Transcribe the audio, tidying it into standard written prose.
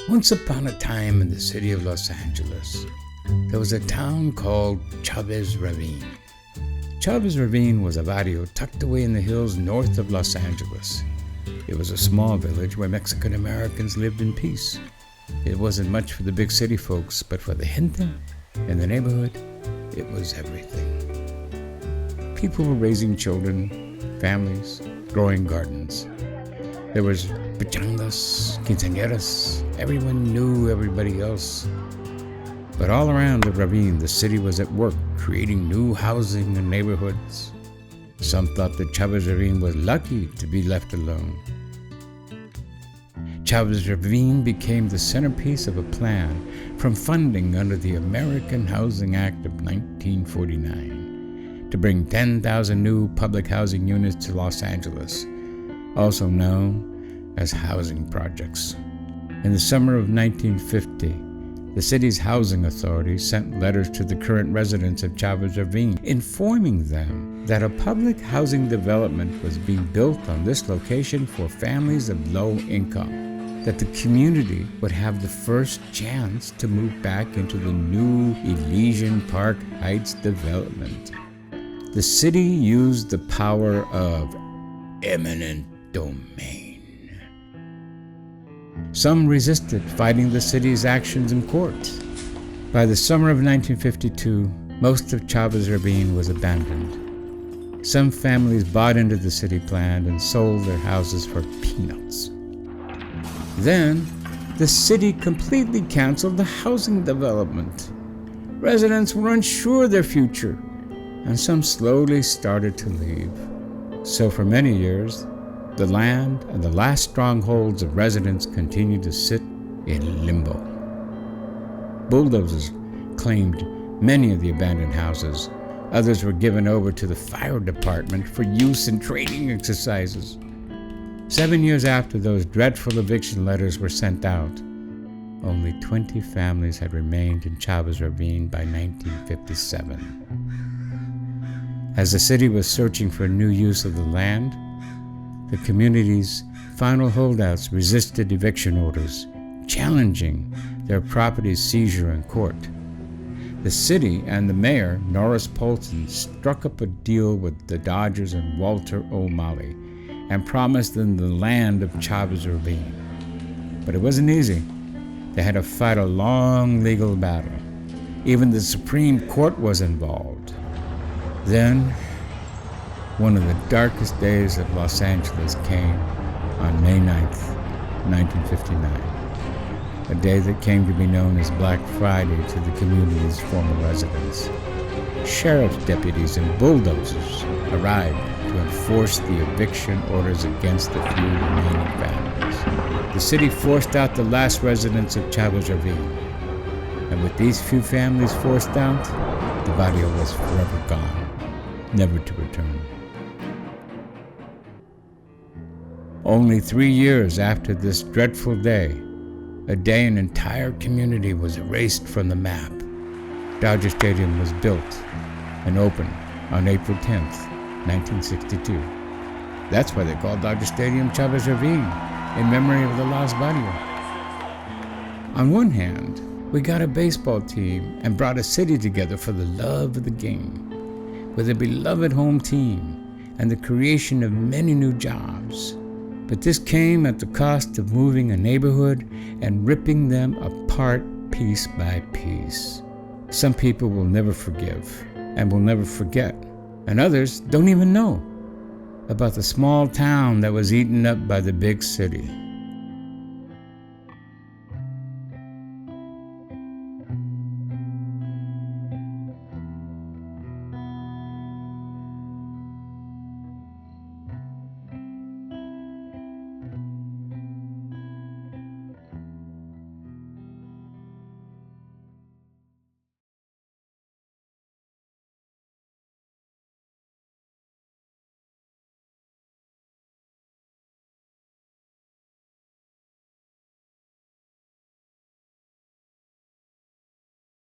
Once upon a time in the city of Los Angeles, there was a town called Chavez Ravine. Chavez Ravine was a barrio tucked away in the hills north of Los Angeles. It was a small village where Mexican Americans lived in peace. It wasn't much for the big city folks, but for the gente in the neighborhood, it was everything. People were raising children, families, growing gardens. There was pichangas, quinceañeras. Everyone knew everybody else. But all around the ravine, the city was at work, creating new housing and neighborhoods. Some thought that Chavez Ravine was lucky to be left alone. Chavez Ravine became the centerpiece of a plan from funding under the American Housing Act of 1949 to bring 10,000 new public housing units to Los Angeles, also known as housing projects. In the summer of 1950, the city's housing authority sent letters to the current residents of Chavez Ravine, informing them that a public housing development was being built on this location for families of low income, that the community would have the first chance to move back into the new Elysian Park Heights development. The city used the power of eminent domain. Some resisted, fighting the city's actions in court. By the summer of 1952, most of Chavez Ravine was abandoned. Some families bought into the city plan and sold their houses for peanuts. Then, the city completely canceled the housing development. Residents were unsure of their future, and some slowly started to leave. So for many years, the land and the last strongholds of residents continued to sit in limbo. Bulldozers claimed many of the abandoned houses. Others were given over to the fire department for use in training exercises. 7 years after those dreadful eviction letters were sent out, only 20 families had remained in Chavez Ravine by 1957. As the city was searching for new use of the land, the community's final holdouts resisted eviction orders, challenging their property's seizure in court. The city and the mayor, Norris Polson, struck up a deal with the Dodgers and Walter O'Malley and promised them the land of Chavez Ravine. But it wasn't easy. They had to fight a long legal battle. Even the Supreme Court was involved. Then, one of the darkest days of Los Angeles came on May 9th, 1959, a day that came to be known as Black Friday to the community's former residents. Sheriff's deputies and bulldozers arrived to enforce the eviction orders against the few remaining families. The city forced out the last residents of Chavez Ravine, and with these few families forced out, the barrio was forever gone, never to return. Only 3 years after this dreadful day, a day an entire community was erased from the map, Dodger Stadium was built and opened on April 10th, 1962. That's why they call Dodger Stadium Chavez Ravine, in memory of the lost barrio. On one hand, we got a baseball team and brought a city together for the love of the game, with a beloved home team and the creation of many new jobs. But this came at the cost of moving a neighborhood and ripping them apart piece by piece. Some people will never forgive and will never forget, and others don't even know about the small town that was eaten up by the big city.